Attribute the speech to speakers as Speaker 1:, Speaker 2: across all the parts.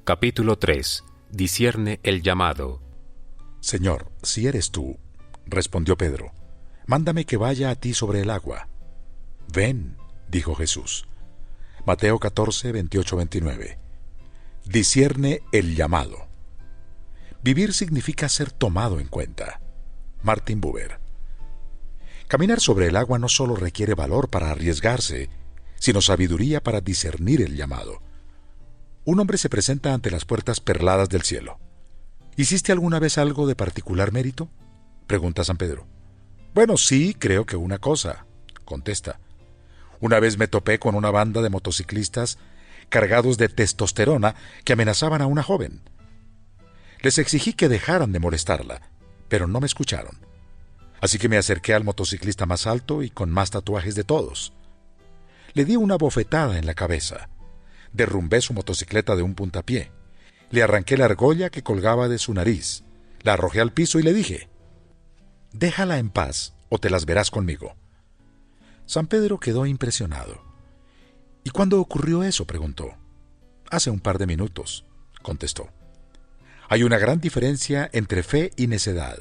Speaker 1: Capítulo 3. Discierne el llamado.
Speaker 2: Señor, si eres tú, respondió Pedro, mándame que vaya a ti sobre el agua. Ven, dijo Jesús. Mateo 14, 28-29. Discierne el llamado. Vivir significa ser tomado en cuenta. Martin Buber. Caminar sobre el agua no solo requiere valor para arriesgarse, sino sabiduría para discernir el llamado. Un hombre se presenta ante las puertas perladas del cielo. ¿Hiciste alguna vez algo de particular mérito?, pregunta San Pedro. Bueno, sí, creo que una cosa, contesta. Una vez me topé con una banda de motociclistas cargados de testosterona que amenazaban a una joven. Les exigí que dejaran de molestarla, pero no me escucharon. Así que me acerqué al motociclista más alto y con más tatuajes de todos. Le di una bofetada en la cabeza. Derrumbé su motocicleta de un puntapié. Le arranqué la argolla que colgaba de su nariz. La arrojé al piso y le dije: «Déjala en paz o te las verás conmigo». San Pedro quedó impresionado. «¿Y cuándo ocurrió eso?», preguntó. «Hace un par de minutos», contestó. Hay una gran diferencia entre fe y necedad.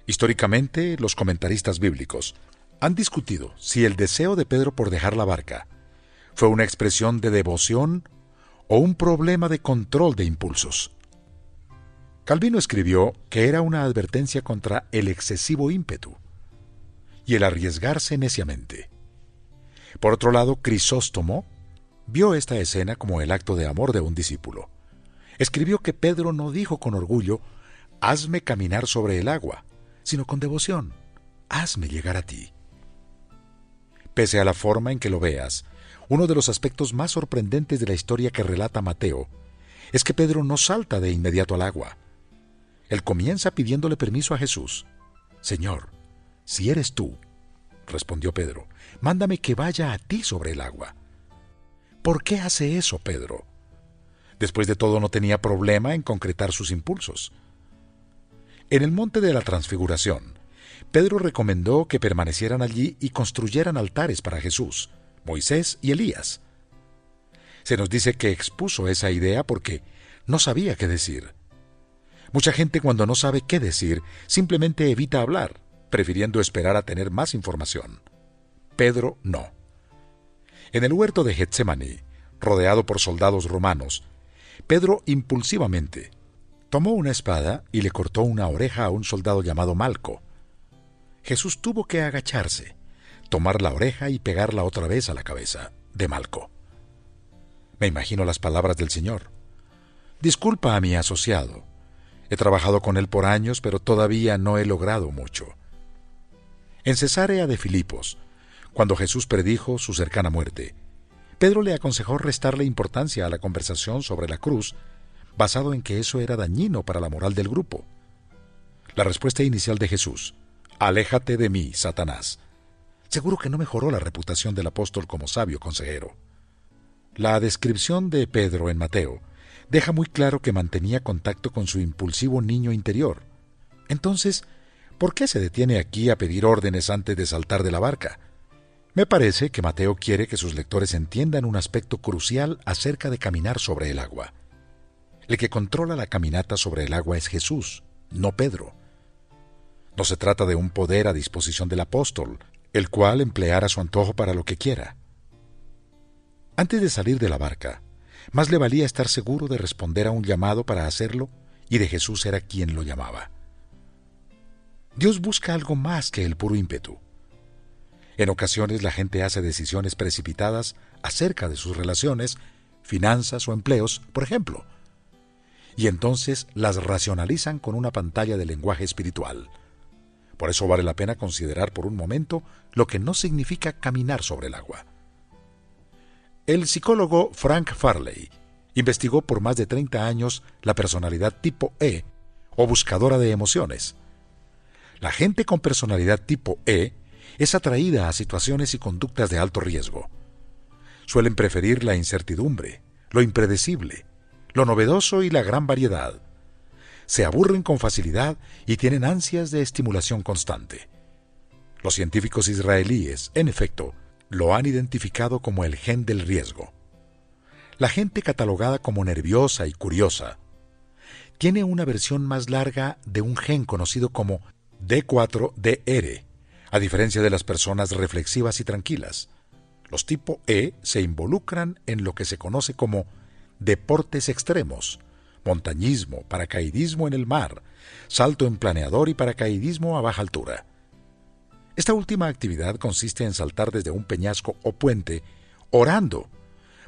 Speaker 2: Históricamente, los comentaristas bíblicos han discutido si el deseo de Pedro por dejar la barca fue una expresión de devoción o un problema de control de impulsos. Calvino escribió que era una advertencia contra el excesivo ímpetu y el arriesgarse neciamente. Por otro lado, Crisóstomo vio esta escena como el acto de amor de un discípulo. Escribió que Pedro no dijo con orgullo: «Hazme caminar sobre el agua», sino con devoción: «Hazme llegar a ti». Pese a la forma en que lo veas, uno de los aspectos más sorprendentes de la historia que relata Mateo es que Pedro no salta de inmediato al agua. Él comienza pidiéndole permiso a Jesús. «Señor, si eres tú», respondió Pedro, «mándame que vaya a ti sobre el agua». ¿Por qué hace eso Pedro? Después de todo, no tenía problema en concretar sus impulsos. En el monte de la Transfiguración, Pedro recomendó que permanecieran allí y construyeran altares para Jesús, Moisés y Elías. Se nos dice que expuso esa idea porque no sabía qué decir. Mucha gente, cuando no sabe qué decir, simplemente evita hablar, prefiriendo esperar a tener más información. Pedro no. En el huerto de Getsemaní, rodeado por soldados romanos, Pedro impulsivamente tomó una espada y le cortó una oreja a un soldado llamado Malco. Jesús tuvo que agacharse, tomar la oreja y pegarla otra vez a la cabeza de Malco. Me imagino las palabras del Señor: «Disculpa a mi asociado. He trabajado con él por años, pero todavía no he logrado mucho». En Cesarea de Filipos, cuando Jesús predijo su cercana muerte, Pedro le aconsejó restarle importancia a la conversación sobre la cruz, basado en que eso era dañino para la moral del grupo. La respuesta inicial de Jesús: «Aléjate de mí, Satanás», seguro que no mejoró la reputación del apóstol como sabio consejero. La descripción de Pedro en Mateo deja muy claro que mantenía contacto con su impulsivo niño interior. Entonces, ¿por qué se detiene aquí a pedir órdenes antes de saltar de la barca? Me parece que Mateo quiere que sus lectores entiendan un aspecto crucial acerca de caminar sobre el agua. El que controla la caminata sobre el agua es Jesús, no Pedro. No se trata de un poder a disposición del apóstol, el cual empleará a su antojo para lo que quiera. Antes de salir de la barca, más le valía estar seguro de responder a un llamado para hacerlo, y de Jesús era quien lo llamaba. Dios busca algo más que el puro ímpetu. En ocasiones la gente hace decisiones precipitadas acerca de sus relaciones, finanzas o empleos, por ejemplo, y entonces las racionalizan con una pantalla de lenguaje espiritual. Por eso vale la pena considerar por un momento lo que no significa caminar sobre el agua. El psicólogo Frank Farley investigó por más de 30 años la personalidad tipo E, o buscadora de emociones. La gente con personalidad tipo E es atraída a situaciones y conductas de alto riesgo. Suelen preferir la incertidumbre, lo impredecible, lo novedoso y la gran variedad. Se aburren con facilidad y tienen ansias de estimulación constante. Los científicos israelíes, en efecto, lo han identificado como el gen del riesgo. La gente catalogada como nerviosa y curiosa tiene una versión más larga de un gen conocido como D4DR, a diferencia de las personas reflexivas y tranquilas. Los tipo E se involucran en lo que se conoce como deportes extremos, montañismo, paracaidismo en el mar, salto en planeador y paracaidismo a baja altura. Esta última actividad consiste en saltar desde un peñasco o puente orando,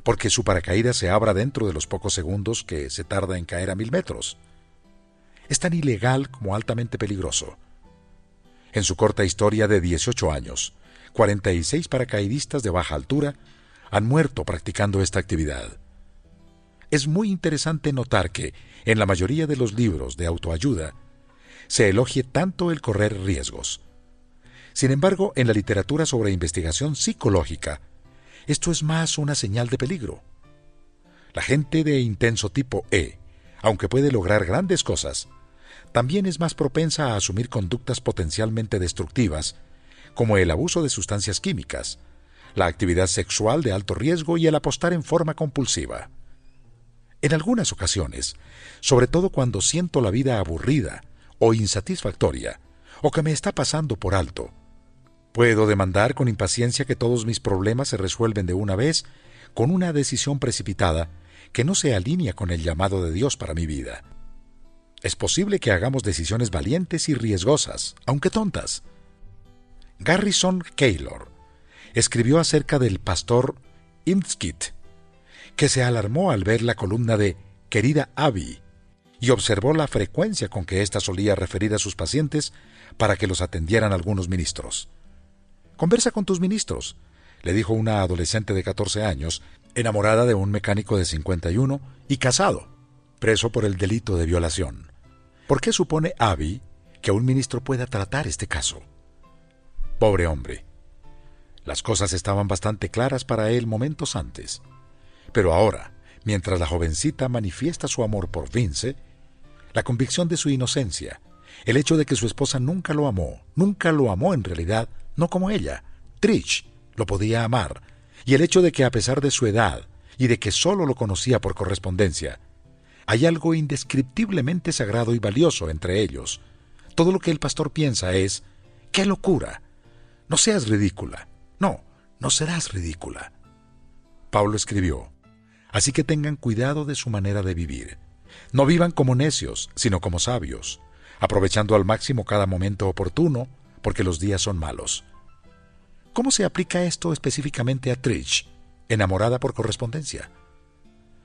Speaker 2: porque su paracaídas se abra dentro de los pocos segundos que se tarda en caer a 1000 metros. Es tan ilegal como altamente peligroso. En su corta historia de 18 años, 46 paracaidistas de baja altura han muerto practicando esta actividad. Es muy interesante notar que, en la mayoría de los libros de autoayuda, se elogie tanto el correr riesgos. Sin embargo, en la literatura sobre investigación psicológica, esto es más una señal de peligro. La gente de intenso tipo E, aunque puede lograr grandes cosas, también es más propensa a asumir conductas potencialmente destructivas, como el abuso de sustancias químicas, la actividad sexual de alto riesgo y el apostar en forma compulsiva. En algunas ocasiones, sobre todo cuando siento la vida aburrida o insatisfactoria, o que me está pasando por alto, puedo demandar con impaciencia que todos mis problemas se resuelven de una vez con una decisión precipitada que no se alinea con el llamado de Dios para mi vida. Es posible que hagamos decisiones valientes y riesgosas, aunque tontas. Garrison Keillor escribió acerca del pastor Imskit, que se alarmó al ver la columna de Querida Abby y observó la frecuencia con que ésta solía referir a sus pacientes para que los atendieran algunos ministros. «Conversa con tus ministros», le dijo una adolescente de 14 años, enamorada de un mecánico de 51 y casado, preso por el delito de violación. ¿Por qué supone Abby que un ministro pueda tratar este caso? Pobre hombre. Las cosas estaban bastante claras para él momentos antes. Pero ahora, mientras la jovencita manifiesta su amor por Vince, la convicción de su inocencia, el hecho de que su esposa nunca lo amó en realidad, no como ella, Trish, lo podía amar, y el hecho de que a pesar de su edad y de que solo lo conocía por correspondencia, hay algo indescriptiblemente sagrado y valioso entre ellos. Todo lo que el pastor piensa es, ¡qué locura! No seas ridícula. No, no serás ridícula. Pablo escribió, así que tengan cuidado de su manera de vivir. No vivan como necios, sino como sabios, aprovechando al máximo cada momento oportuno, porque los días son malos. ¿Cómo se aplica esto específicamente a Trish, enamorada por correspondencia?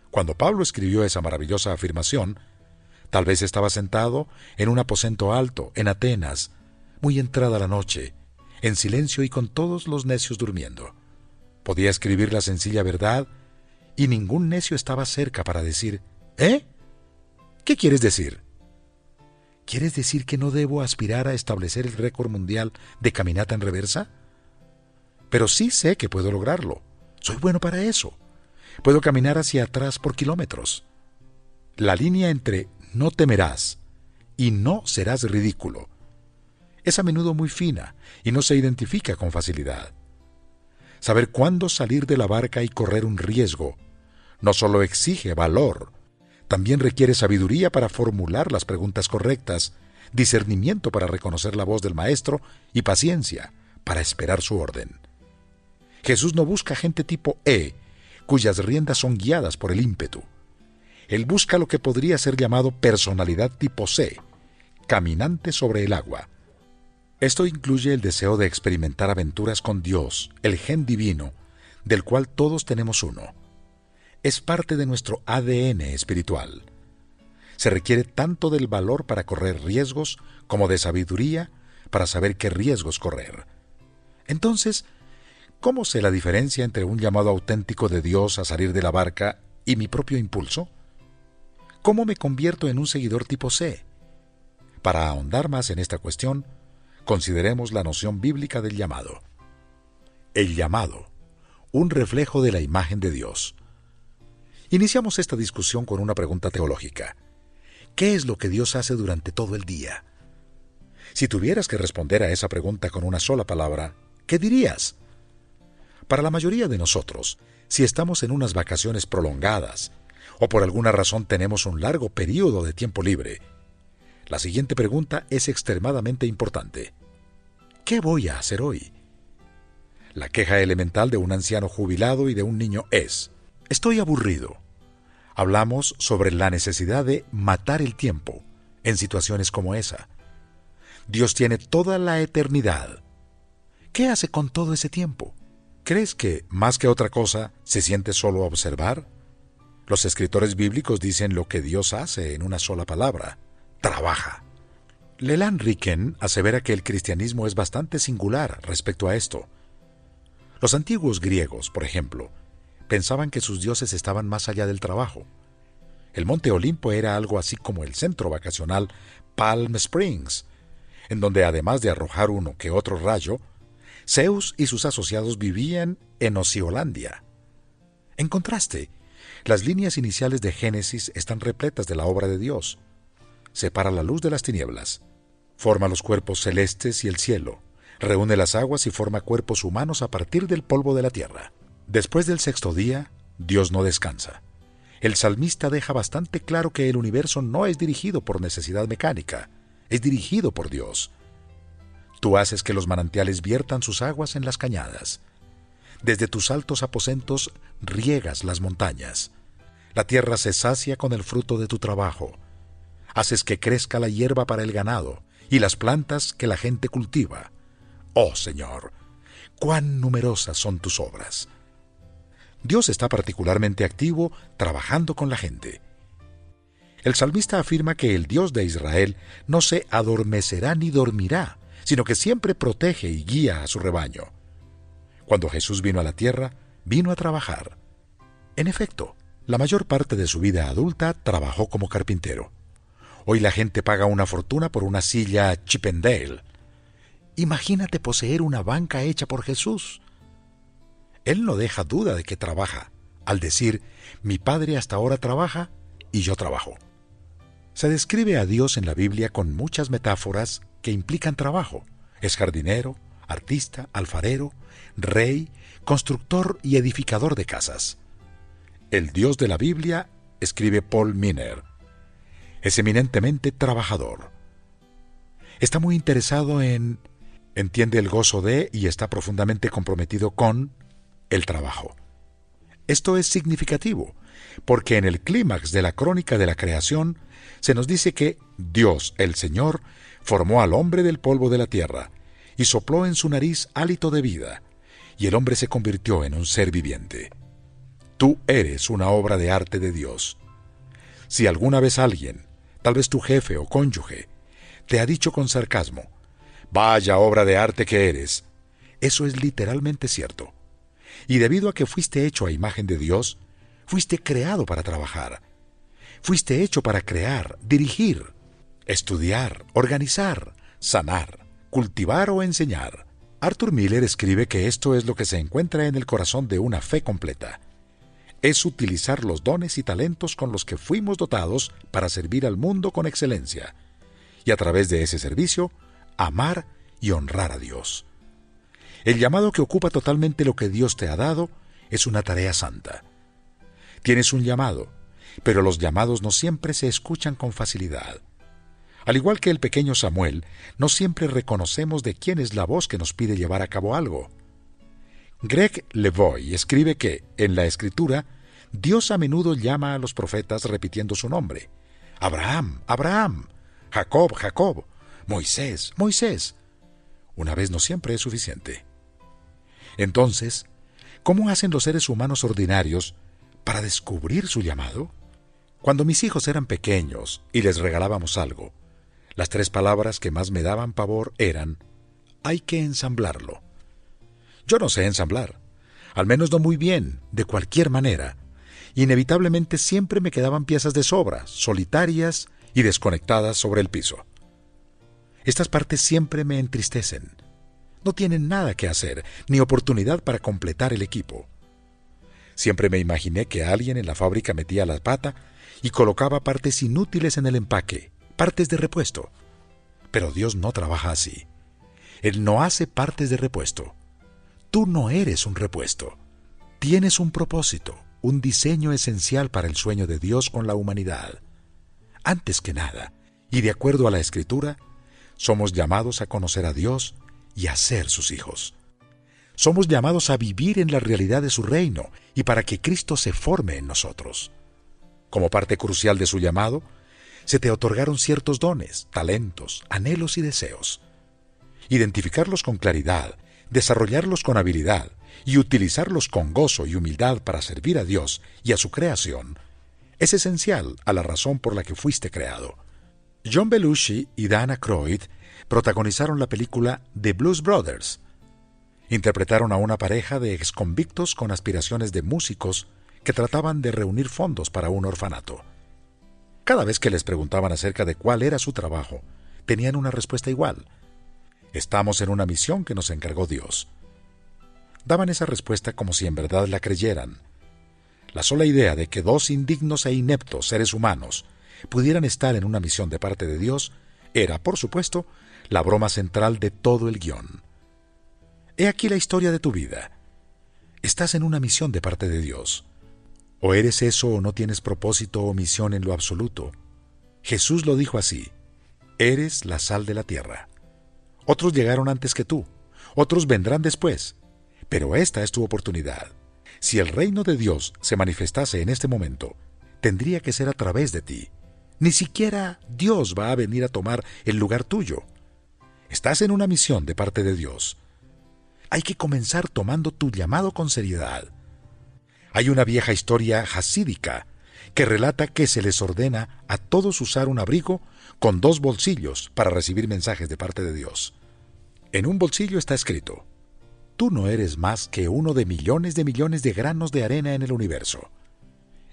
Speaker 2: Cuando Pablo escribió esa maravillosa afirmación, tal vez estaba sentado en un aposento alto, en Atenas, muy entrada la noche, en silencio y con todos los necios durmiendo. Podía escribir la sencilla verdad y ningún necio estaba cerca para decir, ¿eh? ¿Qué quieres decir? ¿Quieres decir que no debo aspirar a establecer el récord mundial de caminata en reversa? Pero sí sé que puedo lograrlo. Soy bueno para eso. Puedo caminar hacia atrás por kilómetros. La línea entre no temerás y no serás ridículo es a menudo muy fina y no se identifica con facilidad. Saber cuándo salir de la barca y correr un riesgo no solo exige valor, también requiere sabiduría para formular las preguntas correctas, discernimiento para reconocer la voz del maestro y paciencia para esperar su orden. Jesús no busca gente tipo E, cuyas riendas son guiadas por el ímpetu. Él busca lo que podría ser llamado personalidad tipo C, caminante sobre el agua. Esto incluye el deseo de experimentar aventuras con Dios, el gen divino, del cual todos tenemos uno. Es parte de nuestro ADN espiritual. Se requiere tanto del valor para correr riesgos como de sabiduría para saber qué riesgos correr. Entonces, ¿cómo sé la diferencia entre un llamado auténtico de Dios a salir de la barca y mi propio impulso? ¿Cómo me convierto en un seguidor tipo C? Para ahondar más en esta cuestión, consideremos la noción bíblica del llamado. El llamado, un reflejo de la imagen de Dios. Iniciamos esta discusión con una pregunta teológica. ¿Qué es lo que Dios hace durante todo el día? Si tuvieras que responder a esa pregunta con una sola palabra, ¿qué dirías? Para la mayoría de nosotros, Si estamos en unas vacaciones prolongadas, o por alguna razón tenemos un largo periodo de tiempo libre, la siguiente pregunta es extremadamente importante. ¿Qué voy a hacer hoy? La queja elemental de un anciano jubilado y de un niño es: estoy aburrido. Hablamos sobre la necesidad de matar el tiempo en situaciones como esa. Dios tiene toda la eternidad. ¿Qué hace con todo ese tiempo? ¿Crees que, más que otra cosa, se siente solo a observar? Los escritores bíblicos dicen lo que Dios hace en una sola palabra: trabaja. Leland Ricken asevera que el cristianismo es bastante singular respecto a esto. Los antiguos griegos, por ejemplo, pensaban que sus dioses estaban más allá del trabajo. El Monte Olimpo era algo así como el centro vacacional Palm Springs, en donde además de arrojar uno que otro rayo, Zeus y sus asociados vivían en Ociolandia. En contraste, las líneas iniciales de Génesis están repletas de la obra de Dios. Separa la luz de las tinieblas, forma los cuerpos celestes y el cielo, reúne las aguas y forma cuerpos humanos a partir del polvo de la tierra. Después del sexto día, Dios no descansa. El salmista deja bastante claro que el universo no es dirigido por necesidad mecánica, es dirigido por Dios. Tú haces que los manantiales viertan sus aguas en las cañadas. Desde tus altos aposentos riegas las montañas. La tierra se sacia con el fruto de tu trabajo. Haces que crezca la hierba para el ganado y las plantas que la gente cultiva. Oh Señor, cuán numerosas son tus obras. Dios está particularmente activo trabajando con la gente. El salmista afirma que el Dios de Israel no se adormecerá ni dormirá, sino que siempre protege y guía a su rebaño. Cuando Jesús vino a la tierra, vino a trabajar. En efecto, la mayor parte de su vida adulta trabajó como carpintero. Hoy la gente paga una fortuna por una silla Chippendale. Imagínate poseer una banca hecha por Jesús. Él no deja duda de que trabaja, al decir: mi Padre hasta ahora trabaja y yo trabajo. Se describe a Dios en la Biblia con muchas metáforas que implican trabajo. Es jardinero, artista, alfarero, rey, constructor y edificador de casas. El Dios de la Biblia, escribe Paul Miner, es eminentemente trabajador. Está muy interesado entiende el gozo de y está profundamente comprometido con el trabajo. Esto es significativo, porque en el clímax de la crónica de la creación se nos dice que Dios, el Señor, formó al hombre del polvo de la tierra y sopló en su nariz hálito de vida, y el hombre se convirtió en un ser viviente. Tú eres una obra de arte de Dios. Si alguna vez alguien, tal vez tu jefe o cónyuge, te ha dicho con sarcasmo: vaya obra de arte que eres, eso es literalmente cierto. Y debido a que fuiste hecho a imagen de Dios, fuiste creado para trabajar. Fuiste hecho para crear, dirigir, estudiar, organizar, sanar, cultivar o enseñar. Arthur Miller escribe que esto es lo que se encuentra en el corazón de una fe completa. Es utilizar los dones y talentos con los que fuimos dotados para servir al mundo con excelencia, y a través de ese servicio, amar y honrar a Dios. El llamado que ocupa totalmente lo que Dios te ha dado es una tarea santa. Tienes un llamado, pero los llamados no siempre se escuchan con facilidad. Al igual que el pequeño Samuel, no siempre reconocemos de quién es la voz que nos pide llevar a cabo algo. Greg Levoy escribe que, en la Escritura, Dios a menudo llama a los profetas repitiendo su nombre: Abraham, Abraham, Jacob, Jacob, Moisés, Moisés. Una vez no siempre es suficiente. Entonces, ¿cómo hacen los seres humanos ordinarios para descubrir su llamado? Cuando mis hijos eran pequeños y les regalábamos algo, las 3 palabras que más me daban pavor eran: hay que ensamblarlo. Yo no sé ensamblar, al menos no muy bien, de cualquier manera. Inevitablemente siempre me quedaban piezas de sobra, solitarias y desconectadas sobre el piso. Estas partes siempre me entristecen. No tienen nada que hacer, ni oportunidad para completar el equipo. Siempre me imaginé que alguien en la fábrica metía la pata y colocaba partes inútiles en el empaque, partes de repuesto. Pero Dios no trabaja así. Él no hace partes de repuesto. Tú no eres un repuesto. Tienes un propósito, un diseño esencial para el sueño de Dios con la humanidad. Antes que nada, y de acuerdo a la Escritura, somos llamados a conocer a Dios y a ser sus hijos. Somos llamados a vivir en la realidad de su reino y para que Cristo se forme en nosotros. Como parte crucial de su llamado, se te otorgaron ciertos dones, talentos, anhelos y deseos. Identificarlos con claridad, desarrollarlos con habilidad y utilizarlos con gozo y humildad para servir a Dios y a su creación es esencial a la razón por la que fuiste creado. John Belushi y Dan Aykroyd protagonizaron la película The Blues Brothers. Interpretaron a una pareja de exconvictos con aspiraciones de músicos que trataban de reunir fondos para un orfanato. Cada vez que les preguntaban acerca de cuál era su trabajo, tenían una respuesta igual: estamos en una misión que nos encargó Dios. Daban esa respuesta como si en verdad la creyeran. La sola idea de que dos indignos e ineptos seres humanos pudieran estar en una misión de parte de Dios era, por supuesto, la broma central de todo el guión. He aquí la historia de tu vida. Estás en una misión de parte de Dios. O eres eso o no tienes propósito o misión en lo absoluto. Jesús lo dijo así: eres la sal de la tierra. Otros llegaron antes que tú, otros vendrán después, pero esta es tu oportunidad. Si el reino de Dios se manifestase en este momento, tendría que ser a través de ti. Ni siquiera Dios va a venir a tomar el lugar tuyo. Estás en una misión de parte de Dios. Hay que comenzar tomando tu llamado con seriedad. Hay una vieja historia hasídica que relata que se les ordena a todos usar un abrigo con 2 bolsillos para recibir mensajes de parte de Dios. En un bolsillo está escrito: tú no eres más que uno de millones de granos de arena en el universo.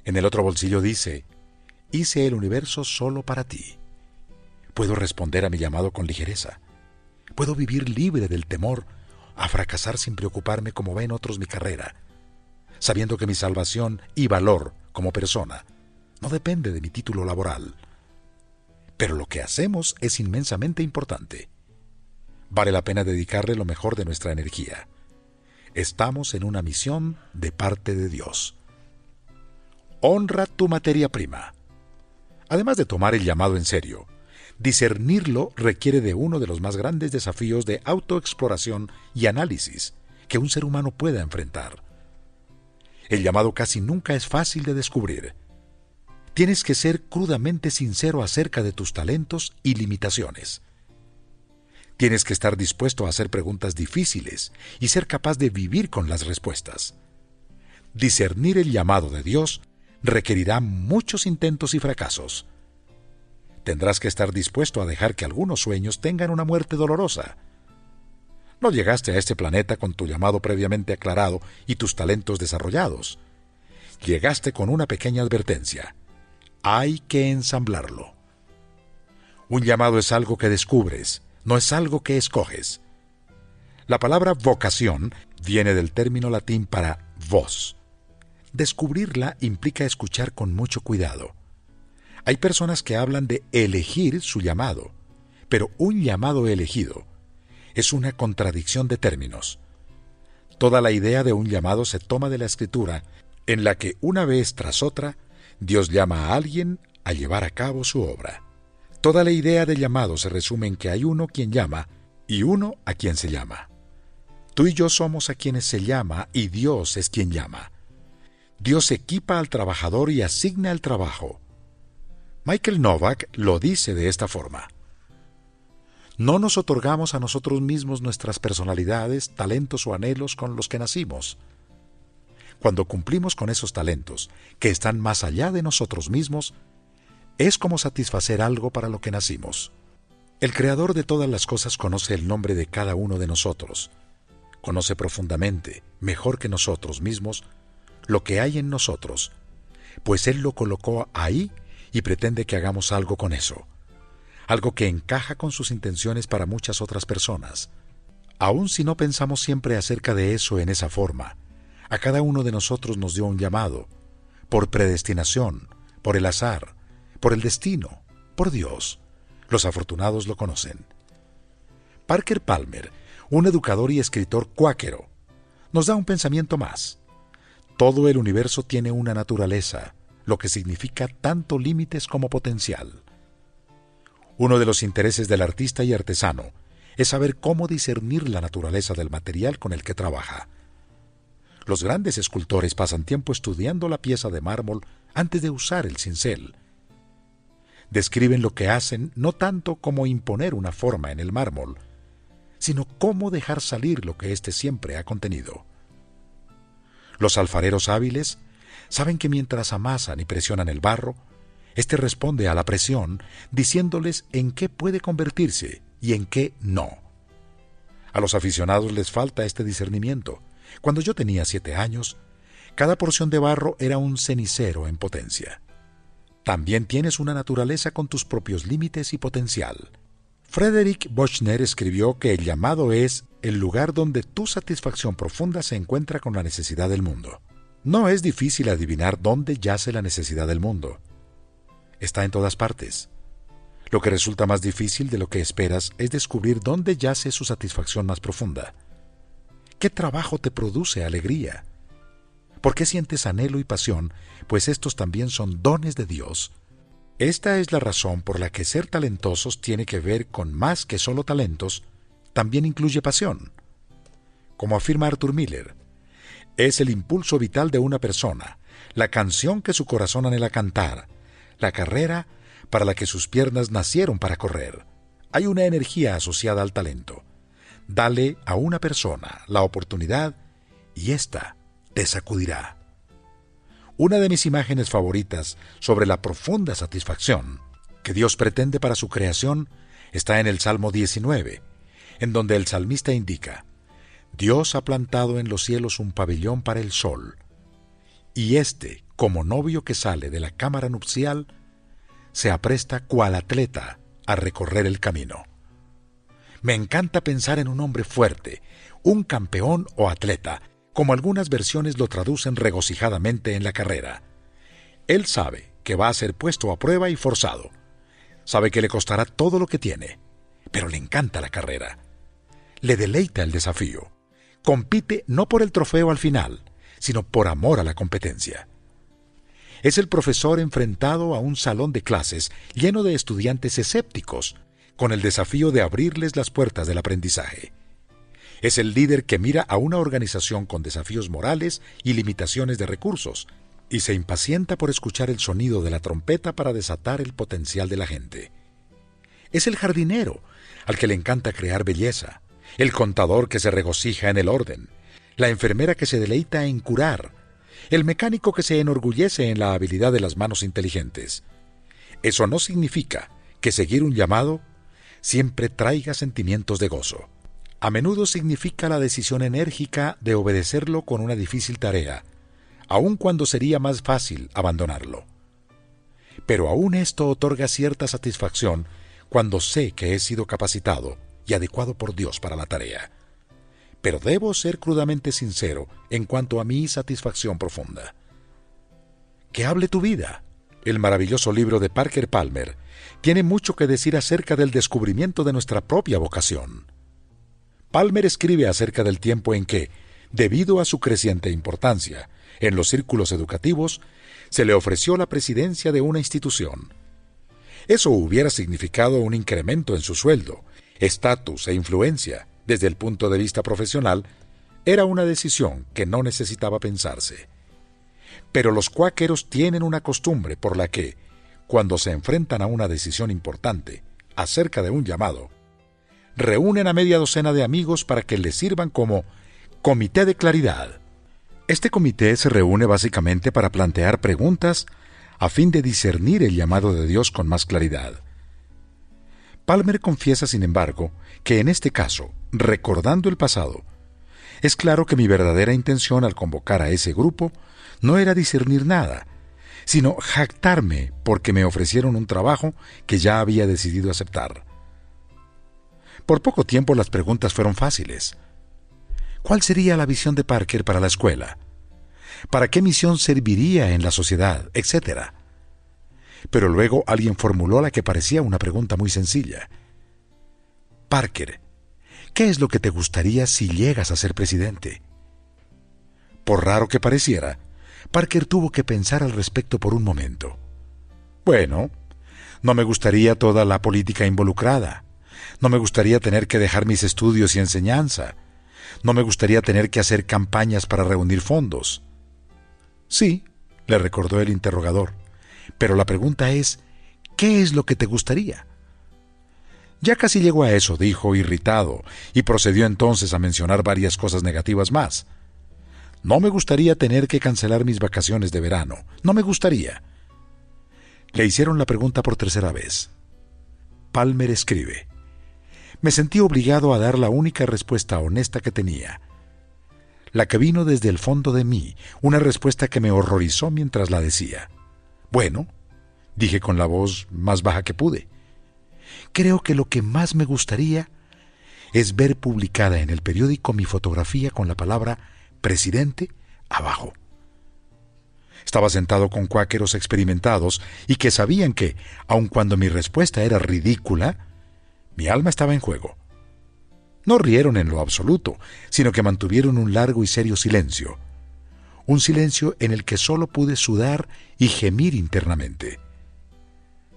Speaker 2: En el otro bolsillo dice: hice el universo solo para ti. Puedo responder a mi llamado con ligereza. Puedo vivir libre del temor a fracasar sin preocuparme como ven otros mi carrera, sabiendo que mi salvación y valor como persona no depende de mi título laboral. Pero lo que hacemos es inmensamente importante. Vale la pena dedicarle lo mejor de nuestra energía. Estamos en una misión de parte de Dios. Honra tu materia prima. Además de tomar el llamado en serio, discernirlo requiere de uno de los más grandes desafíos de autoexploración y análisis que un ser humano pueda enfrentar. El llamado casi nunca es fácil de descubrir. Tienes que ser crudamente sincero acerca de tus talentos y limitaciones. Tienes que estar dispuesto a hacer preguntas difíciles y ser capaz de vivir con las respuestas. Discernir el llamado de Dios requerirá muchos intentos y fracasos. Tendrás que estar dispuesto a dejar que algunos sueños tengan una muerte dolorosa. No llegaste a este planeta con tu llamado previamente aclarado y tus talentos desarrollados. Llegaste con una pequeña advertencia: hay que ensamblarlo. Un llamado es algo que descubres, no es algo que escoges. La palabra vocación viene del término latín para voz. Descubrirla implica escuchar con mucho cuidado. Hay personas que hablan de elegir su llamado, pero un llamado elegido es una contradicción de términos. Toda la idea de un llamado se toma de la Escritura, en la que una vez tras otra, Dios llama a alguien a llevar a cabo su obra. Toda la idea de llamado se resume en que hay uno quien llama y uno a quien se llama. Tú y yo somos a quienes se llama y Dios es quien llama. Dios equipa al trabajador y asigna el trabajo. Michael Novak lo dice de esta forma: no nos otorgamos a nosotros mismos nuestras personalidades, talentos o anhelos con los que nacimos. Cuando cumplimos con esos talentos, que están más allá de nosotros mismos, es como satisfacer algo para lo que nacimos. El Creador de todas las cosas conoce el nombre de cada uno de nosotros. Conoce profundamente, mejor que nosotros mismos, lo que hay en nosotros, pues Él lo colocó ahí y pretende que hagamos algo con eso, algo que encaja con sus intenciones para muchas otras personas. Aun si no pensamos siempre acerca de eso en esa forma, a cada uno de nosotros nos dio un llamado, por predestinación, por el azar, por el destino, por Dios. Los afortunados lo conocen. Parker Palmer, un educador y escritor cuáquero, nos da un pensamiento más. Todo el universo tiene una naturaleza, lo que significa tanto límites como potencial. Uno de los intereses del artista y artesano es saber cómo discernir la naturaleza del material con el que trabaja. Los grandes escultores pasan tiempo estudiando la pieza de mármol antes de usar el cincel. Describen lo que hacen no tanto como imponer una forma en el mármol, sino cómo dejar salir lo que éste siempre ha contenido. Los alfareros hábiles saben que mientras amasan y presionan el barro, éste responde a la presión diciéndoles en qué puede convertirse y en qué no. A los aficionados les falta este discernimiento. Cuando yo tenía 7 años, cada porción de barro era un cenicero en potencia. También tienes una naturaleza con tus propios límites y potencial. Frederick Buechner escribió que el llamado es el lugar donde tu satisfacción profunda se encuentra con la necesidad del mundo. No es difícil adivinar dónde yace la necesidad del mundo. Está en todas partes. Lo que resulta más difícil de lo que esperas es descubrir dónde yace su satisfacción más profunda. ¿Qué trabajo te produce alegría? ¿Por qué sientes anhelo y pasión? Pues estos también son dones de Dios. Esta es la razón por la que ser talentosos tiene que ver con más que solo talentos, también incluye pasión. Como afirma Arthur Miller, es el impulso vital de una persona, la canción que su corazón anhela cantar, la carrera para la que sus piernas nacieron para correr. Hay una energía asociada al talento. Dale a una persona la oportunidad y ésta te sacudirá. Una de mis imágenes favoritas sobre la profunda satisfacción que Dios pretende para su creación está en el Salmo 19, en donde el salmista indica: Dios ha plantado en los cielos un pabellón para el sol, y éste, como novio que sale de la cámara nupcial, se apresta cual atleta a recorrer el camino. Me encanta pensar en un hombre fuerte, un campeón o atleta, como algunas versiones lo traducen regocijadamente en la carrera. Él sabe que va a ser puesto a prueba y forzado. Sabe que le costará todo lo que tiene, pero le encanta la carrera. Le deleita el desafío. Compite no por el trofeo al final, sino por amor a la competencia. Es el profesor enfrentado a un salón de clases lleno de estudiantes escépticos, con el desafío de abrirles las puertas del aprendizaje. Es el líder que mira a una organización con desafíos morales y limitaciones de recursos, y se impacienta por escuchar el sonido de la trompeta para desatar el potencial de la gente. Es el jardinero, al que le encanta crear belleza, el contador que se regocija en el orden, la enfermera que se deleita en curar, el mecánico que se enorgullece en la habilidad de las manos inteligentes. Eso no significa que seguir un llamado siempre traiga sentimientos de gozo. A menudo significa la decisión enérgica de obedecerlo con una difícil tarea, aun cuando sería más fácil abandonarlo. Pero aún esto otorga cierta satisfacción cuando sé que he sido capacitado y adecuado por Dios para la tarea. Pero debo ser crudamente sincero en cuanto a mi satisfacción profunda. Que hable tu vida. El maravilloso libro de Parker Palmer tiene mucho que decir acerca del descubrimiento de nuestra propia vocación. Palmer escribe acerca del tiempo en que, debido a su creciente importancia en los círculos educativos, se le ofreció la presidencia de una institución. Eso hubiera significado un incremento en su sueldo, estatus e influencia. Desde el punto de vista profesional, era una decisión que no necesitaba pensarse. Pero los cuáqueros tienen una costumbre por la que, cuando se enfrentan a una decisión importante acerca de un llamado, reúnen a media docena de amigos para que les sirvan como comité de claridad. Este comité se reúne básicamente para plantear preguntas a fin de discernir el llamado de Dios con más claridad. Palmer confiesa, sin embargo, que en este caso, recordando el pasado, es claro que mi verdadera intención al convocar a ese grupo no era discernir nada, sino jactarme porque me ofrecieron un trabajo que ya había decidido aceptar. Por poco tiempo las preguntas fueron fáciles. ¿Cuál sería la visión de Parker para la escuela? ¿Para qué misión serviría en la sociedad? Etcétera. Pero luego alguien formuló la que parecía una pregunta muy sencilla. Parker, ¿qué es lo que te gustaría si llegas a ser presidente? Por raro que pareciera, Parker tuvo que pensar al respecto por un momento. Bueno, no me gustaría toda la política involucrada. No me gustaría tener que dejar mis estudios y enseñanza. No me gustaría tener que hacer campañas para reunir fondos. Sí, le recordó el interrogador, pero la pregunta es, ¿qué es lo que te gustaría? Ya casi llegó a eso, dijo irritado, y procedió entonces a mencionar varias cosas negativas más. No me gustaría tener que cancelar mis vacaciones de verano. No me gustaría. Le hicieron la pregunta por tercera vez. Palmer escribe: me sentí obligado a dar la única respuesta honesta que tenía. La que vino desde el fondo de mí, una respuesta que me horrorizó mientras la decía. Bueno, dije con la voz más baja que pude. Creo que lo que más me gustaría es ver publicada en el periódico mi fotografía con la palabra presidente abajo. Estaba sentado con cuáqueros experimentados y que sabían que, aun cuando mi respuesta era ridícula, mi alma estaba en juego. No rieron en lo absoluto, sino que mantuvieron un largo y serio silencio. Un silencio en el que solo pude sudar y gemir internamente.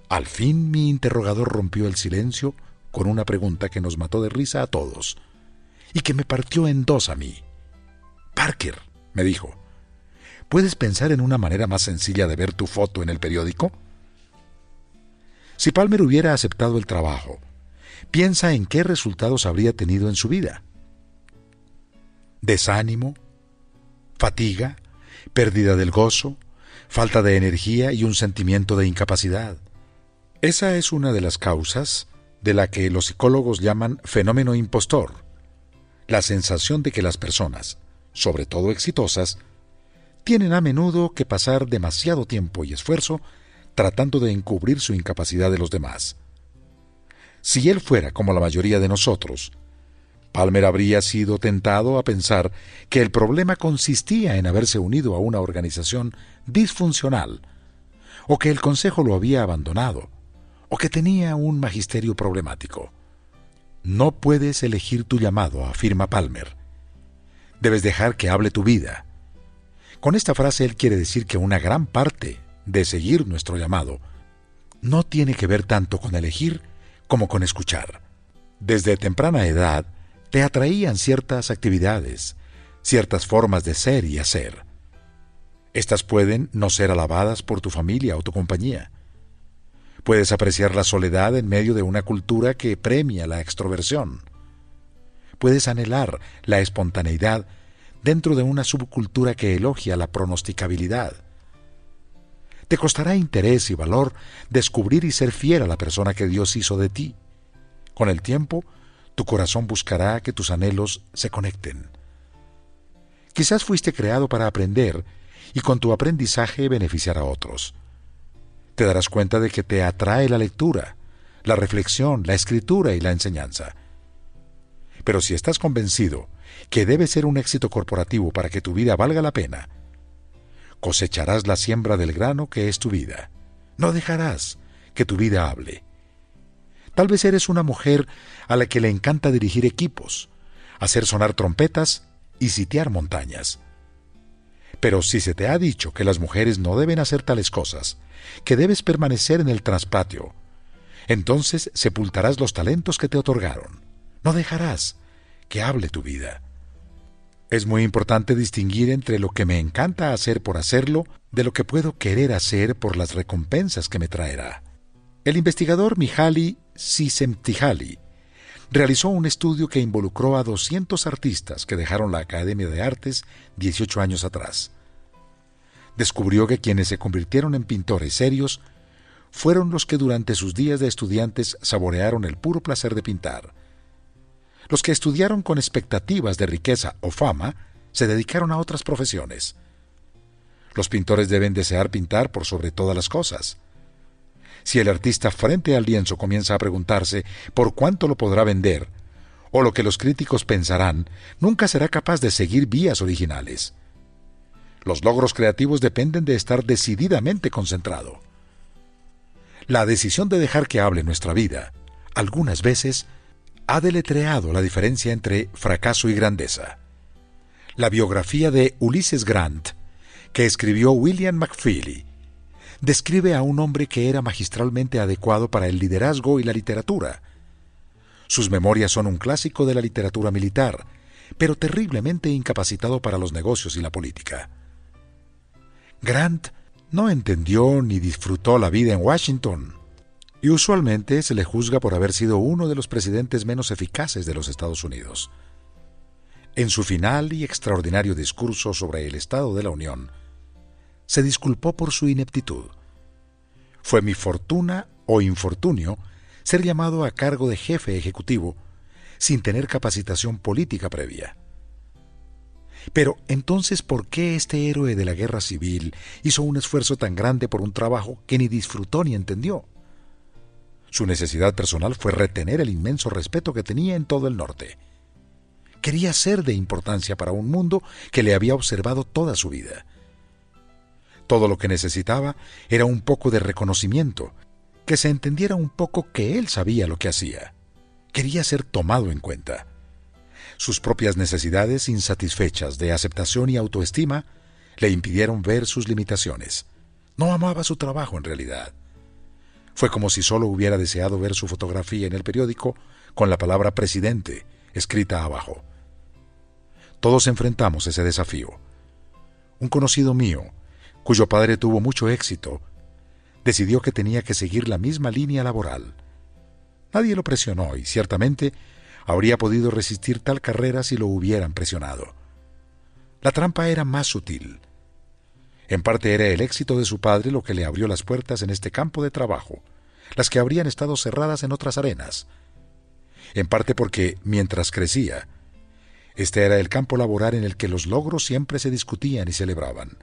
Speaker 2: Al fin mi interrogador rompió el silencio con una pregunta que nos mató de risa a todos, y que me partió en dos a mí. Parker, me dijo, ¿puedes pensar en una manera más sencilla de ver tu foto en el periódico? Si Palmer hubiera aceptado el trabajo, piensa en qué resultados habría tenido en su vida. Desánimo, fatiga, pérdida del gozo, falta de energía y un sentimiento de incapacidad. Esa es una de las causas de la que los psicólogos llaman fenómeno impostor, la sensación de que las personas, sobre todo exitosas, tienen a menudo que pasar demasiado tiempo y esfuerzo tratando de encubrir su incapacidad de los demás. Si él fuera como la mayoría de nosotros, Palmer habría sido tentado a pensar que el problema consistía en haberse unido a una organización disfuncional, o que el consejo lo había abandonado, o que tenía un magisterio problemático. No puedes elegir tu llamado, afirma Palmer. Debes dejar que hable tu vida. Con esta frase él quiere decir que una gran parte de seguir nuestro llamado no tiene que ver tanto con elegir como con escuchar. Desde temprana edad te atraían ciertas actividades, ciertas formas de ser y hacer. Estas pueden no ser alabadas por tu familia o tu compañía. Puedes apreciar la soledad en medio de una cultura que premia la extroversión. Puedes anhelar la espontaneidad dentro de una subcultura que elogia la pronosticabilidad. Te costará interés y valor descubrir y ser fiel a la persona que Dios hizo de ti. Con el tiempo, tu corazón buscará que tus anhelos se conecten. Quizás fuiste creado para aprender y con tu aprendizaje beneficiar a otros. Te darás cuenta de que te atrae la lectura, la reflexión, la escritura y la enseñanza. Pero si estás convencido que debe ser un éxito corporativo para que tu vida valga la pena, cosecharás la siembra del grano que es tu vida. No dejarás que tu vida hable. Tal vez eres una mujer a la que le encanta dirigir equipos, hacer sonar trompetas y sitiar montañas. Pero si se te ha dicho que las mujeres no deben hacer tales cosas, que debes permanecer en el traspatio, entonces sepultarás los talentos que te otorgaron. No dejarás que hable tu vida. Es muy importante distinguir entre lo que me encanta hacer por hacerlo de lo que puedo querer hacer por las recompensas que me traerá. El investigador Mihaly Csikszentmihalyi realizó un estudio que involucró a 200 artistas que dejaron la Academia de Artes 18 años atrás. Descubrió que quienes se convirtieron en pintores serios fueron los que durante sus días de estudiantes saborearon el puro placer de pintar. Los que estudiaron con expectativas de riqueza o fama se dedicaron a otras profesiones. Los pintores deben desear pintar por sobre todas las cosas. Si el artista frente al lienzo comienza a preguntarse por cuánto lo podrá vender, o lo que los críticos pensarán, nunca será capaz de seguir vías originales. Los logros creativos dependen de estar decididamente concentrado. La decisión de dejar que hable nuestra vida, algunas veces, ha deletreado la diferencia entre fracaso y grandeza. La biografía de Ulysses Grant, que escribió William McFeely, describe a un hombre que era magistralmente adecuado para el liderazgo y la literatura. Sus memorias son un clásico de la literatura militar, pero terriblemente incapacitado para los negocios y la política. Grant no entendió ni disfrutó la vida en Washington, y usualmente se le juzga por haber sido uno de los presidentes menos eficaces de los Estados Unidos. En su final y extraordinario discurso sobre el Estado de la Unión, se disculpó por su ineptitud. Fue mi fortuna o infortunio ser llamado a cargo de jefe ejecutivo sin tener capacitación política previa. Pero entonces, ¿por qué este héroe de la guerra civil hizo un esfuerzo tan grande por un trabajo que ni disfrutó ni entendió? Su necesidad personal fue retener el inmenso respeto que tenía en todo el norte. Quería ser de importancia para un mundo que le había observado toda su vida. Todo lo que necesitaba era un poco de reconocimiento, que se entendiera un poco que él sabía lo que hacía. Quería ser tomado en cuenta. Sus propias necesidades insatisfechas de aceptación y autoestima le impidieron ver sus limitaciones. No amaba su trabajo en realidad. Fue como si solo hubiera deseado ver su fotografía en el periódico con la palabra presidente escrita abajo. Todos enfrentamos ese desafío. Un conocido mío, cuyo padre tuvo mucho éxito, decidió que tenía que seguir la misma línea laboral. Nadie lo presionó y ciertamente habría podido resistir tal carrera si lo hubieran presionado. La trampa era más sutil. En parte era el éxito de su padre lo que le abrió las puertas en este campo de trabajo, las que habrían estado cerradas en otras arenas. En parte porque, mientras crecía, este era el campo laboral en el que los logros siempre se discutían y celebraban.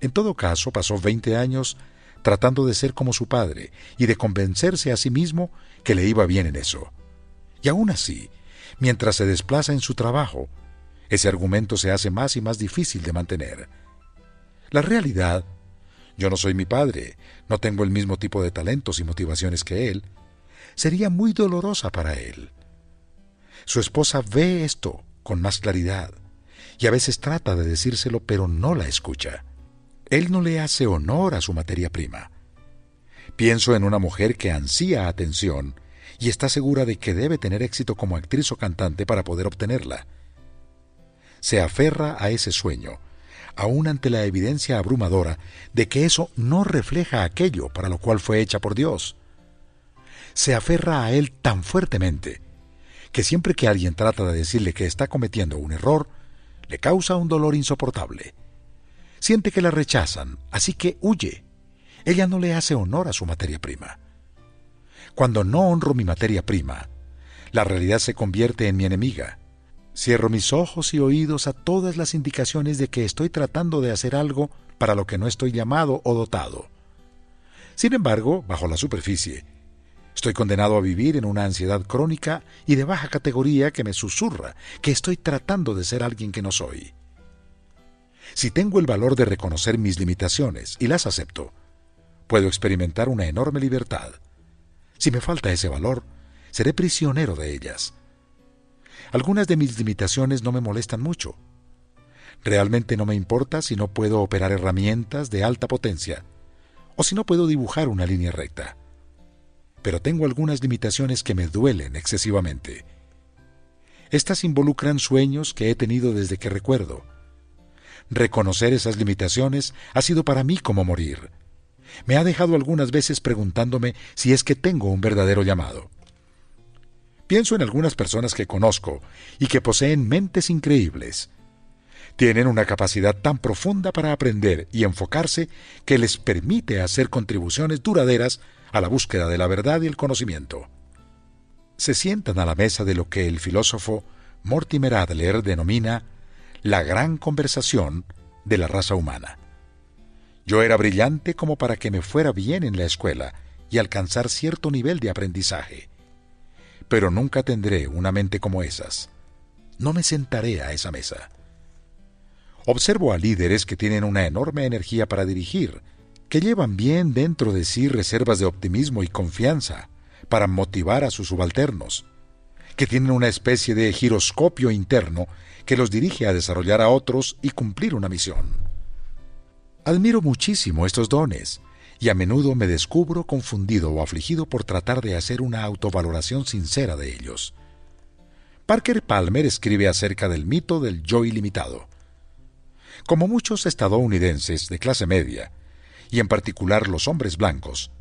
Speaker 2: En todo caso, pasó 20 años tratando de ser como su padre y de convencerse a sí mismo que le iba bien en eso. Y aún así, mientras se desplaza en su trabajo, ese argumento se hace más y más difícil de mantener. La realidad, yo no soy mi padre, no tengo el mismo tipo de talentos y motivaciones que él, sería muy dolorosa para él. Su esposa ve esto con más claridad y a veces trata de decírselo, pero no la escucha. Él no le hace honor a su materia prima. Pienso en una mujer que ansía atención y está segura de que debe tener éxito como actriz o cantante para poder obtenerla. Se aferra a ese sueño, aún ante la evidencia abrumadora de que eso no refleja aquello para lo cual fue hecha por Dios. Se aferra a él tan fuertemente que siempre que alguien trata de decirle que está cometiendo un error, le causa un dolor insoportable. Siente que la rechazan, así que huye. Ella no le hace honor a su materia prima. Cuando no honro mi materia prima, la realidad se convierte en mi enemiga. Cierro mis ojos y oídos a todas las indicaciones de que estoy tratando de hacer algo para lo que no estoy llamado o dotado. Sin embargo, bajo la superficie, estoy condenado a vivir en una ansiedad crónica y de baja categoría que me susurra que estoy tratando de ser alguien que no soy. Si tengo el valor de reconocer mis limitaciones y las acepto, puedo experimentar una enorme libertad. Si me falta ese valor, seré prisionero de ellas. Algunas de mis limitaciones no me molestan mucho. Realmente no me importa si no puedo operar herramientas de alta potencia o si no puedo dibujar una línea recta. Pero tengo algunas limitaciones que me duelen excesivamente. Estas involucran sueños que he tenido desde que recuerdo. Reconocer esas limitaciones ha sido para mí como morir. Me ha dejado algunas veces preguntándome si es que tengo un verdadero llamado. Pienso en algunas personas que conozco y que poseen mentes increíbles. Tienen una capacidad tan profunda para aprender y enfocarse que les permite hacer contribuciones duraderas a la búsqueda de la verdad y el conocimiento. Se sientan a la mesa de lo que el filósofo Mortimer Adler denomina la gran conversación de la raza humana. Yo era brillante como para que me fuera bien en la escuela y alcanzar cierto nivel de aprendizaje. Pero nunca tendré una mente como esas. No me sentaré a esa mesa. Observo a líderes que tienen una enorme energía para dirigir, que llevan bien dentro de sí reservas de optimismo y confianza para motivar a sus subalternos, que tienen una especie de giroscopio interno que los dirige a desarrollar a otros y cumplir una misión. Admiro muchísimo estos dones, y a menudo me descubro confundido o afligido por tratar de hacer una autovaloración sincera de ellos. Parker Palmer escribe acerca del mito del yo ilimitado. Como muchos estadounidenses de clase media, y en particular los hombres blancos,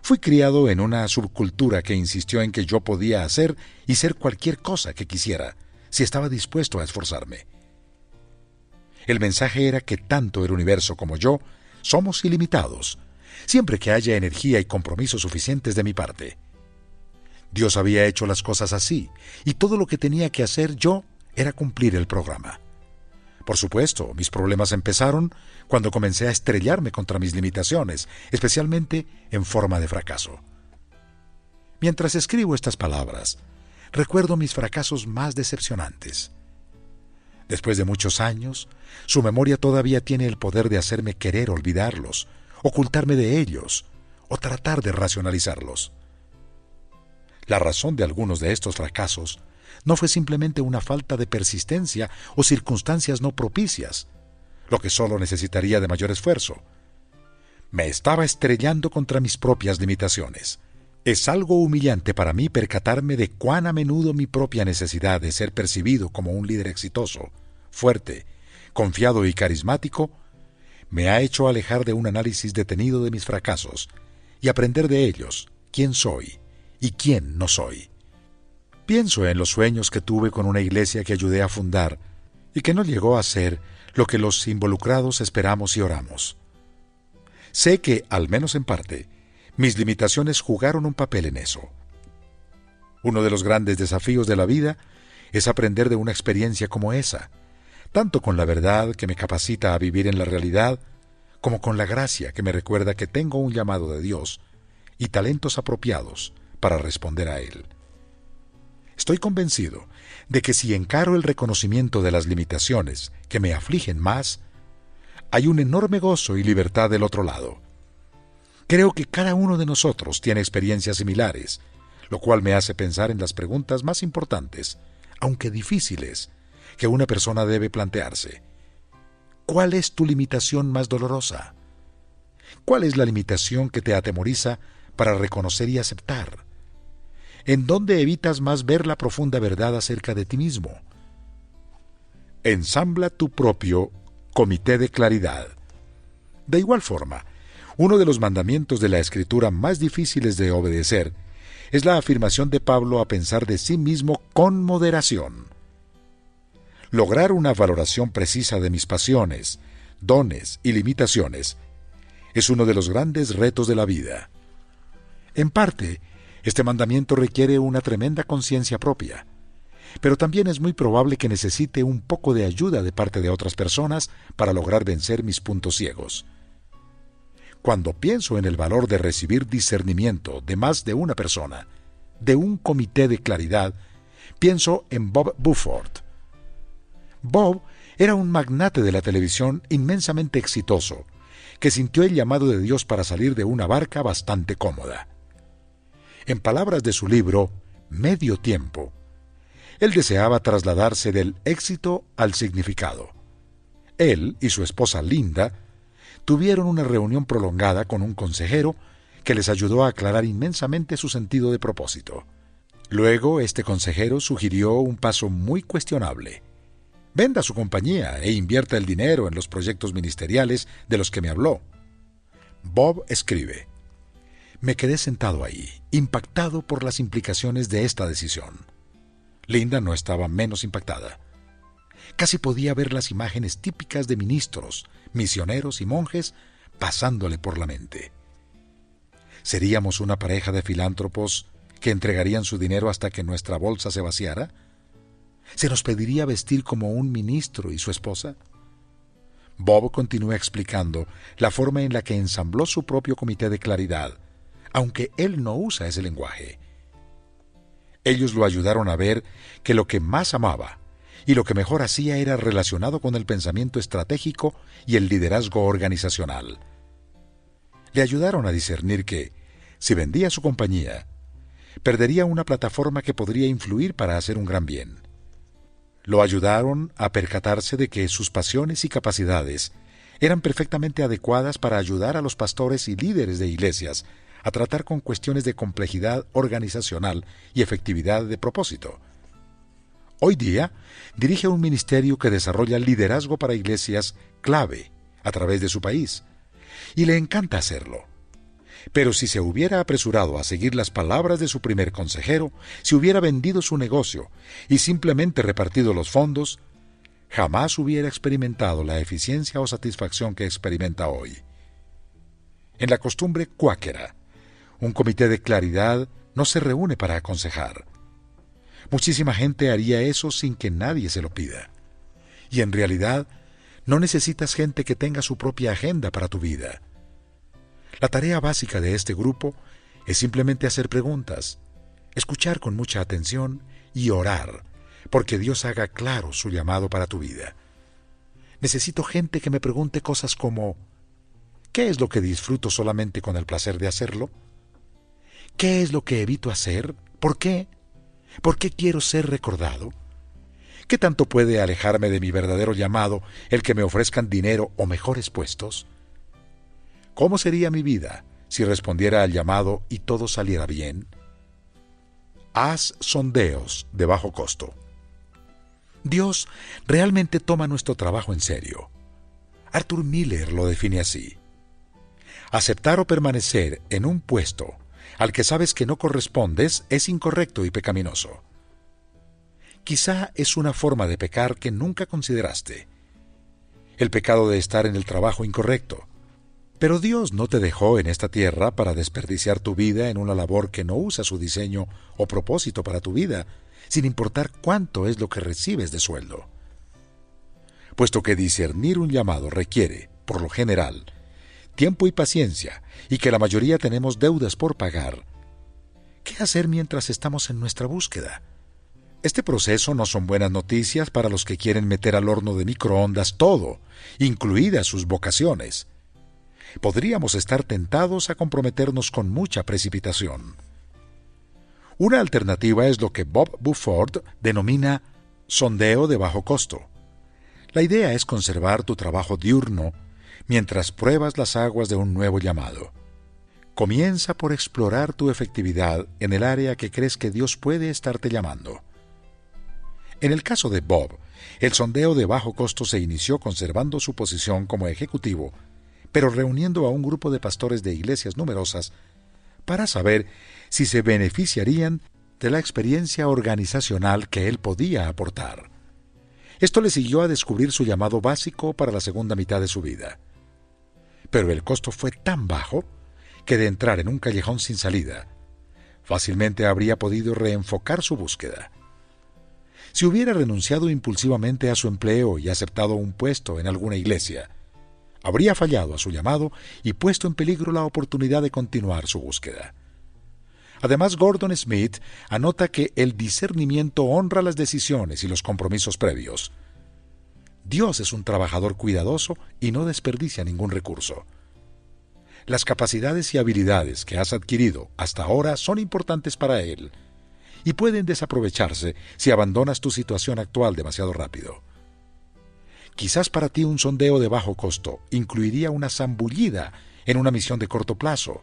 Speaker 2: fui criado en una subcultura que insistió en que yo podía hacer y ser cualquier cosa que quisiera, si estaba dispuesto a esforzarme. El mensaje era que tanto el universo como yo somos ilimitados, siempre que haya energía y compromisos suficientes de mi parte. Dios había hecho las cosas así, y todo lo que tenía que hacer yo era cumplir el programa. Por supuesto, mis problemas empezaron cuando comencé a estrellarme contra mis limitaciones, especialmente en forma de fracaso. Mientras escribo estas palabras, recuerdo mis fracasos más decepcionantes. Después de muchos años, su memoria todavía tiene el poder de hacerme querer olvidarlos, ocultarme de ellos o tratar de racionalizarlos. La razón de algunos de estos fracasos no fue simplemente una falta de persistencia o circunstancias no propicias, lo que solo necesitaría de mayor esfuerzo. Me estaba estrellando contra mis propias limitaciones. Es algo humillante para mí percatarme de cuán a menudo mi propia necesidad de ser percibido como un líder exitoso, fuerte, confiado y carismático me ha hecho alejar de un análisis detenido de mis fracasos y aprender de ellos quién soy y quién no soy. Pienso en los sueños que tuve con una iglesia que ayudé a fundar y que no llegó a ser lo que los involucrados esperamos y oramos. Sé que, al menos en parte, mis limitaciones jugaron un papel en eso. Uno de los grandes desafíos de la vida es aprender de una experiencia como esa, tanto con la verdad que me capacita a vivir en la realidad, como con la gracia que me recuerda que tengo un llamado de Dios y talentos apropiados para responder a Él. Estoy convencido de que si encaro el reconocimiento de las limitaciones que me afligen más, hay un enorme gozo y libertad del otro lado. Creo que cada uno de nosotros tiene experiencias similares, lo cual me hace pensar en las preguntas más importantes, aunque difíciles, que una persona debe plantearse. ¿Cuál es tu limitación más dolorosa? ¿Cuál es la limitación que te atemoriza para reconocer y aceptar? ¿En dónde evitas más ver la profunda verdad acerca de ti mismo? Ensambla tu propio comité de claridad. De igual forma, uno de los mandamientos de la Escritura más difíciles de obedecer es la afirmación de Pablo a pensar de sí mismo con moderación. Lograr una valoración precisa de mis pasiones, dones y limitaciones es uno de los grandes retos de la vida. En parte, este mandamiento requiere una tremenda conciencia propia, pero también es muy probable que necesite un poco de ayuda de parte de otras personas para lograr vencer mis puntos ciegos. Cuando pienso en el valor de recibir discernimiento de más de una persona, de un comité de claridad, pienso en Bob Buford. Bob era un magnate de la televisión inmensamente exitoso, que sintió el llamado de Dios para salir de una barca bastante cómoda. En palabras de su libro, Medio Tiempo, él deseaba trasladarse del éxito al significado. Él y su esposa Linda tuvieron una reunión prolongada con un consejero que les ayudó a aclarar inmensamente su sentido de propósito. Luego, este consejero sugirió un paso muy cuestionable. Venda su compañía e invierta el dinero en los proyectos ministeriales de los que me habló. Bob escribe: me quedé sentado ahí, impactado por las implicaciones de esta decisión. Linda no estaba menos impactada. Casi podía ver las imágenes típicas de ministros, misioneros y monjes pasándole por la mente. ¿Seríamos una pareja de filántropos que entregarían su dinero hasta que nuestra bolsa se vaciara? ¿Se nos pediría vestir como un ministro y su esposa? Bob continúa explicando la forma en la que ensambló su propio comité de claridad, aunque él no usa ese lenguaje. Ellos lo ayudaron a ver que lo que más amaba y lo que mejor hacía era relacionado con el pensamiento estratégico y el liderazgo organizacional. Le ayudaron a discernir que, si vendía su compañía, perdería una plataforma que podría influir para hacer un gran bien. Lo ayudaron a percatarse de que sus pasiones y capacidades eran perfectamente adecuadas para ayudar a los pastores y líderes de iglesias a tratar con cuestiones de complejidad organizacional y efectividad de propósito. Hoy día, dirige un ministerio que desarrolla liderazgo para iglesias clave a través de su país, y le encanta hacerlo. Pero si se hubiera apresurado a seguir las palabras de su primer consejero, si hubiera vendido su negocio y simplemente repartido los fondos, jamás hubiera experimentado la eficiencia o satisfacción que experimenta hoy. En la costumbre cuáquera, un comité de claridad no se reúne para aconsejar. Muchísima gente haría eso sin que nadie se lo pida. Y en realidad, no necesitas gente que tenga su propia agenda para tu vida. La tarea básica de este grupo es simplemente hacer preguntas, escuchar con mucha atención y orar, porque Dios haga claro su llamado para tu vida. Necesito gente que me pregunte cosas como: ¿qué es lo que disfruto solamente con el placer de hacerlo? ¿Qué es lo que evito hacer? ¿Por qué? ¿Por qué quiero ser recordado? ¿Qué tanto puede alejarme de mi verdadero llamado el que me ofrezcan dinero o mejores puestos? ¿Cómo sería mi vida si respondiera al llamado y todo saliera bien? Haz sondeos de bajo costo. Dios realmente toma nuestro trabajo en serio. Arthur Miller lo define así: aceptar o permanecer en un puesto al que sabes que no correspondes es incorrecto y pecaminoso. Quizá es una forma de pecar que nunca consideraste: el pecado de estar en el trabajo incorrecto. Pero Dios no te dejó en esta tierra para desperdiciar tu vida en una labor que no usa su diseño o propósito para tu vida, sin importar cuánto es lo que recibes de sueldo. Puesto que discernir un llamado requiere, por lo general, tiempo y paciencia, y que la mayoría tenemos deudas por pagar, ¿qué hacer mientras estamos en nuestra búsqueda? Este proceso no son buenas noticias para los que quieren meter al horno de microondas todo, incluidas sus vocaciones. Podríamos estar tentados a comprometernos con mucha precipitación. Una alternativa es lo que Bob Buford denomina sondeo de bajo costo. La idea es conservar tu trabajo diurno mientras pruebas las aguas de un nuevo llamado. Comienza por explorar tu efectividad en el área que crees que Dios puede estarte llamando. En el caso de Bob, el sondeo de bajo costo se inició conservando su posición como ejecutivo, pero reuniendo a un grupo de pastores de iglesias numerosas para saber si se beneficiarían de la experiencia organizacional que él podía aportar. Esto le siguió a descubrir su llamado básico para la segunda mitad de su vida. Pero el costo fue tan bajo que de entrar en un callejón sin salida, fácilmente habría podido reenfocar su búsqueda. Si hubiera renunciado impulsivamente a su empleo y aceptado un puesto en alguna iglesia, habría fallado a su llamado y puesto en peligro la oportunidad de continuar su búsqueda. Además, Gordon Smith anota que el discernimiento honra las decisiones y los compromisos previos. Dios es un trabajador cuidadoso y no desperdicia ningún recurso. Las capacidades y habilidades que has adquirido hasta ahora son importantes para Él y pueden desaprovecharse si abandonas tu situación actual demasiado rápido. Quizás para ti un sondeo de bajo costo incluiría una zambullida en una misión de corto plazo,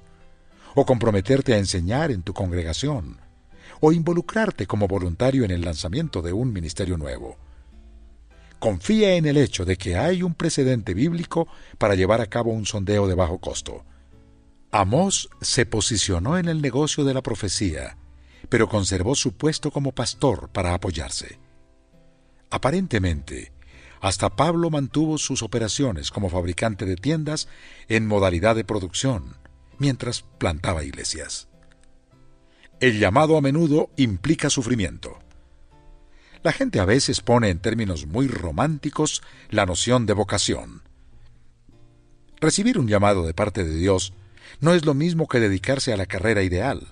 Speaker 2: o comprometerte a enseñar en tu congregación, o involucrarte como voluntario en el lanzamiento de un ministerio nuevo. Confía en el hecho de que hay un precedente bíblico para llevar a cabo un sondeo de bajo costo. Amós se posicionó en el negocio de la profecía, pero conservó su puesto como pastor para apoyarse. Aparentemente, hasta Pablo mantuvo sus operaciones como fabricante de tiendas en modalidad de producción, mientras plantaba iglesias. El llamado a menudo implica sufrimiento. La gente a veces pone en términos muy románticos la noción de vocación. Recibir un llamado de parte de Dios no es lo mismo que dedicarse a la carrera ideal.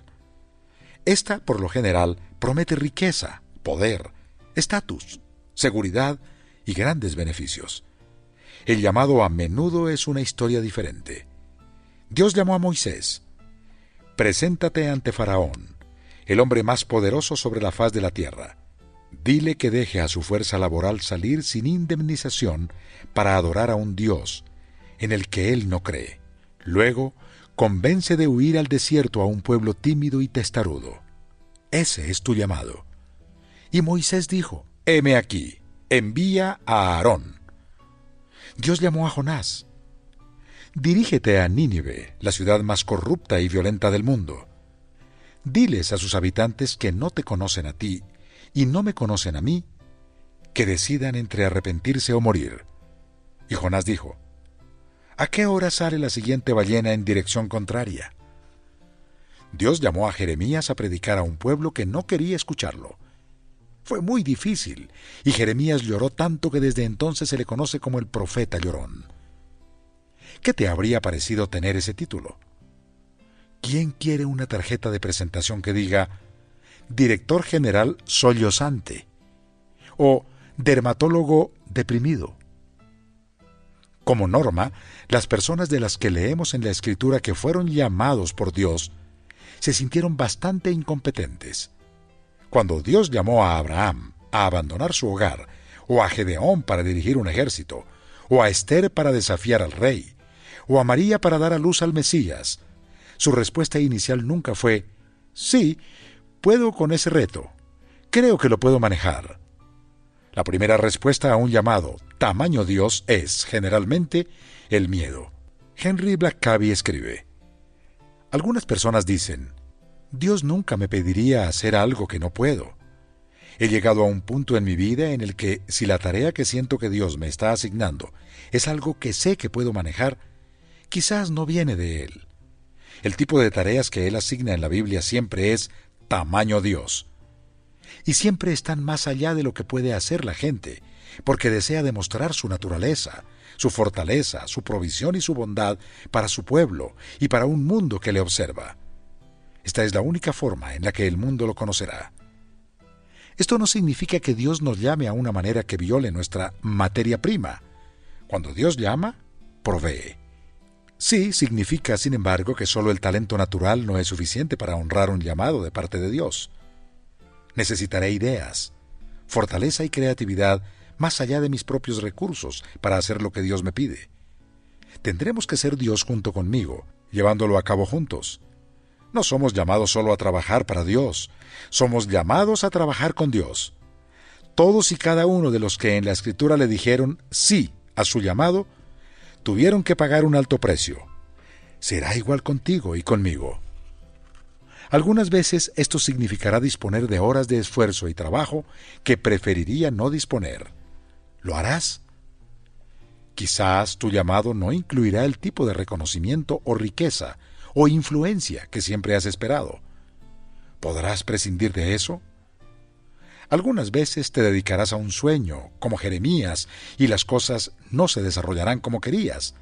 Speaker 2: Esta, por lo general, promete riqueza, poder, estatus, seguridad y grandes beneficios. El llamado a menudo es una historia diferente. Dios llamó a Moisés: preséntate ante Faraón, el hombre más poderoso sobre la faz de la tierra. Dile que deje a su fuerza laboral salir sin indemnización para adorar a un Dios en el que él no cree. Luego, convence de huir al desierto a un pueblo tímido y testarudo. Ese es tu llamado. Y Moisés dijo: heme aquí, envía a Aarón. Dios llamó a Jonás: dirígete a Nínive, la ciudad más corrupta y violenta del mundo. Diles a sus habitantes que no te conocen a ti y no me conocen a mí, que decidan entre arrepentirse o morir. Y Jonás dijo: ¿a qué hora sale la siguiente ballena en dirección contraria? Dios llamó a Jeremías a predicar a un pueblo que no quería escucharlo. Fue muy difícil, y Jeremías lloró tanto que desde entonces se le conoce como el profeta llorón. ¿Qué te habría parecido tener ese título? ¿Quién quiere una tarjeta de presentación que diga Director General sollozante o Dermatólogo deprimido? Como norma, las personas de las que leemos en la Escritura que fueron llamados por Dios se sintieron bastante incompetentes. Cuando Dios llamó a Abraham a abandonar su hogar, o a Gedeón para dirigir un ejército, o a Esther para desafiar al rey, o a María para dar a luz al Mesías, su respuesta inicial nunca fue: sí, puedo con ese reto, creo que lo puedo manejar. La primera respuesta a un llamado tamaño Dios es, generalmente, el miedo. Henry Blackaby escribe: algunas personas dicen: Dios nunca me pediría hacer algo que no puedo. He llegado a un punto en mi vida en el que, si la tarea que siento que Dios me está asignando es algo que sé que puedo manejar, quizás no viene de Él. El tipo de tareas que Él asigna en la Biblia siempre es tamaño Dios. Y siempre están más allá de lo que puede hacer la gente, porque desea demostrar su naturaleza, su fortaleza, su provisión y su bondad para su pueblo y para un mundo que le observa. Esta es la única forma en la que el mundo lo conocerá. Esto no significa que Dios nos llame a una manera que viole nuestra materia prima. Cuando Dios llama, provee. Sí, significa, sin embargo, que solo el talento natural no es suficiente para honrar un llamado de parte de Dios. Necesitaré ideas, fortaleza y creatividad más allá de mis propios recursos para hacer lo que Dios me pide. Tendremos que ser Dios junto conmigo, llevándolo a cabo juntos. No somos llamados solo a trabajar para Dios, somos llamados a trabajar con Dios. Todos y cada uno de los que en la Escritura le dijeron sí a su llamado, tuvieron que pagar un alto precio. Será igual contigo y conmigo. Algunas veces esto significará disponer de horas de esfuerzo y trabajo que preferiría no disponer. ¿Lo harás? Quizás tu llamado no incluirá el tipo de reconocimiento o riqueza o influencia que siempre has esperado. ¿Podrás prescindir de eso? Algunas veces te dedicarás a un sueño, como Jeremías, y las cosas no se desarrollarán como querías.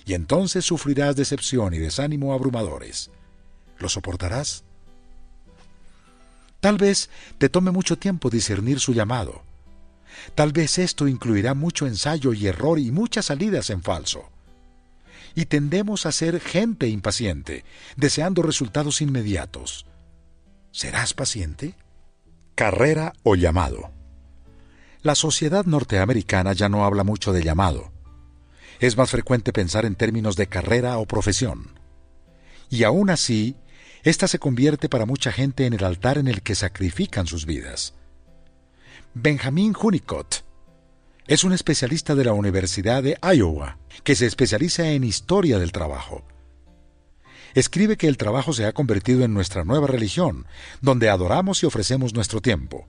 Speaker 2: Y entonces sufrirás decepción y desánimo abrumadores. ¿Lo soportarás? Tal vez te tome mucho tiempo discernir su llamado. Tal vez esto incluirá mucho ensayo y error y muchas salidas en falso. Y tendemos a ser gente impaciente, deseando resultados inmediatos. ¿Serás paciente? Carrera o llamado. La sociedad norteamericana ya no habla mucho de llamado. Es más frecuente pensar en términos de carrera o profesión. Y aún así, esta se convierte para mucha gente en el altar en el que sacrifican sus vidas. Benjamin Hunnicott es un especialista de la Universidad de Iowa que se especializa en historia del trabajo. Escribe que el trabajo se ha convertido en nuestra nueva religión, donde adoramos y ofrecemos nuestro tiempo,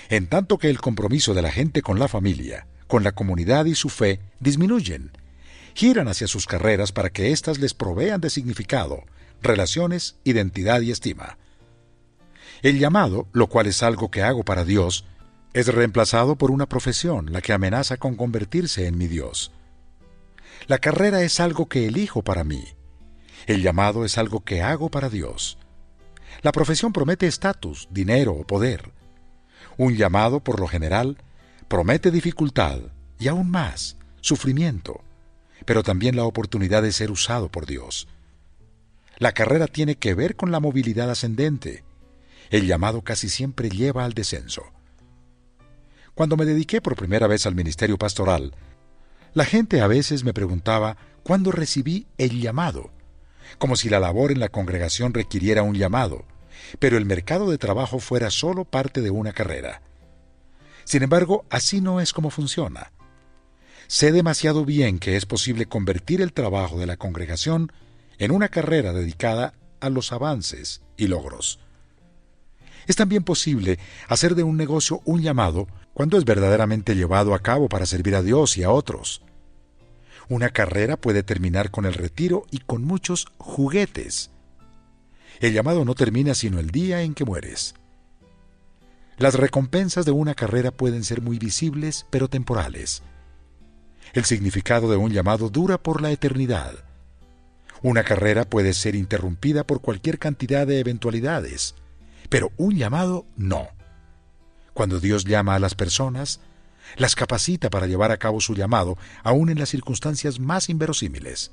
Speaker 2: en tanto que el compromiso de la gente con la familia, con la comunidad y su fe disminuyen. Giran hacia sus carreras para que éstas les provean de significado, relaciones, identidad y estima. El llamado, lo cual es algo que hago para Dios, es reemplazado por una profesión, la que amenaza con convertirse en mi Dios. La carrera es algo que elijo para mí. El llamado es algo que hago para Dios. La profesión promete estatus, dinero o poder. Un llamado, por lo general, promete dificultad y aún más, sufrimiento, pero también la oportunidad de ser usado por Dios. La carrera tiene que ver con la movilidad ascendente. El llamado casi siempre lleva al descenso. Cuando me dediqué por primera vez al ministerio pastoral, la gente a veces me preguntaba cuándo recibí el llamado, como si la labor en la congregación requiriera un llamado, pero el mercado de trabajo fuera solo parte de una carrera. Sin embargo, así no es como funciona. Sé demasiado bien que es posible convertir el trabajo de la congregación en una carrera dedicada a los avances y logros. Es también posible hacer de un negocio un llamado cuando es verdaderamente llevado a cabo para servir a Dios y a otros. Una carrera puede terminar con el retiro y con muchos juguetes. El llamado no termina sino el día en que mueres. Las recompensas de una carrera pueden ser muy visibles, pero temporales. El significado de un llamado dura por la eternidad. Una carrera puede ser interrumpida por cualquier cantidad de eventualidades, pero un llamado no. Cuando Dios llama a las personas, las capacita para llevar a cabo su llamado, aun en las circunstancias más inverosímiles.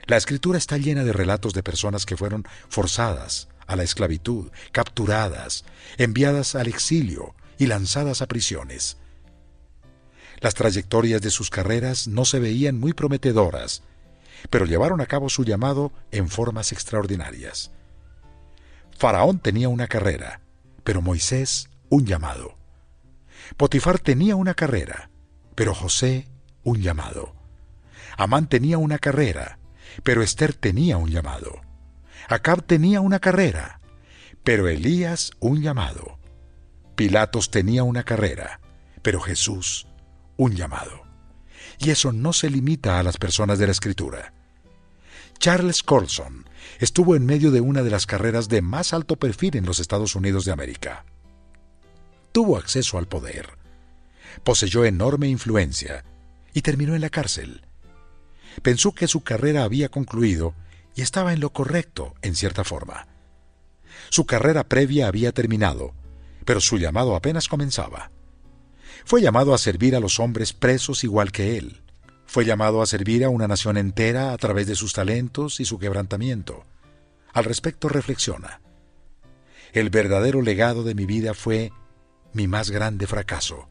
Speaker 2: La Escritura está llena de relatos de personas que fueron forzadas a la esclavitud, capturadas, enviadas al exilio y lanzadas a prisiones. Las trayectorias de sus carreras no se veían muy prometedoras, pero llevaron a cabo su llamado en formas extraordinarias. Faraón tenía una carrera, pero Moisés un llamado. Potifar tenía una carrera, pero José un llamado. Amán tenía una carrera, pero Esther tenía un llamado. Acab tenía una carrera, pero Elías un llamado. Pilatos tenía una carrera, pero Jesús un llamado. Y eso no se limita a las personas de la Escritura. Charles Colson estuvo en medio de una de las carreras de más alto perfil en los Estados Unidos de América. Tuvo acceso al poder, poseyó enorme influencia y terminó en la cárcel. Pensó que su carrera había concluido y estaba en lo correcto, en cierta forma. Su carrera previa había terminado, pero su llamado apenas comenzaba. Fue llamado a servir a los hombres presos igual que él. Fue llamado a servir a una nación entera a través de sus talentos y su quebrantamiento. Al respecto reflexiona: el verdadero legado de mi vida fue mi más grande fracaso,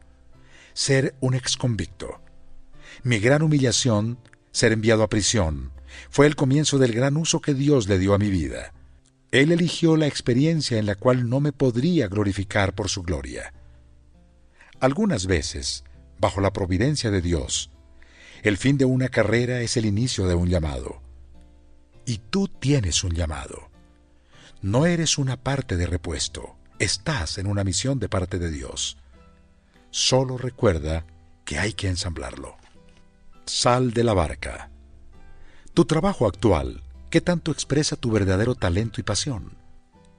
Speaker 2: ser un exconvicto. Mi gran humillación, ser enviado a prisión, fue el comienzo del gran uso que Dios le dio a mi vida. Él eligió la experiencia en la cual no me podría glorificar por su gloria. Algunas veces, bajo la providencia de Dios, el fin de una carrera es el inicio de un llamado. Y tú tienes un llamado. No eres una parte de repuesto, estás en una misión de parte de Dios. Solo recuerda que hay que ensamblarlo. Sal de la barca. Tu trabajo actual, ¿qué tanto expresa tu verdadero talento y pasión?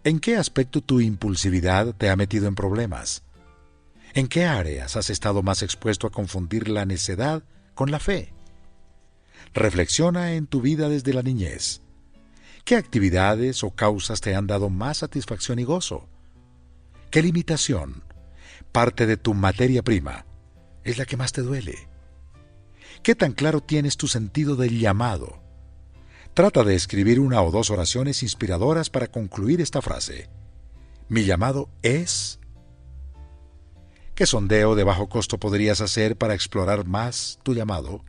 Speaker 2: ¿En qué aspecto tu impulsividad te ha metido en problemas? ¿En qué áreas has estado más expuesto a confundir la necedad con la fe? Reflexiona en tu vida desde la niñez. ¿Qué actividades o causas te han dado más satisfacción y gozo? ¿Qué limitación, parte de tu materia prima, es la que más te duele? ¿Qué tan claro tienes tu sentido del llamado? Trata de escribir una o dos oraciones inspiradoras para concluir esta frase. Mi llamado es... ¿Qué sondeo de bajo costo podrías hacer para explorar más tu llamado?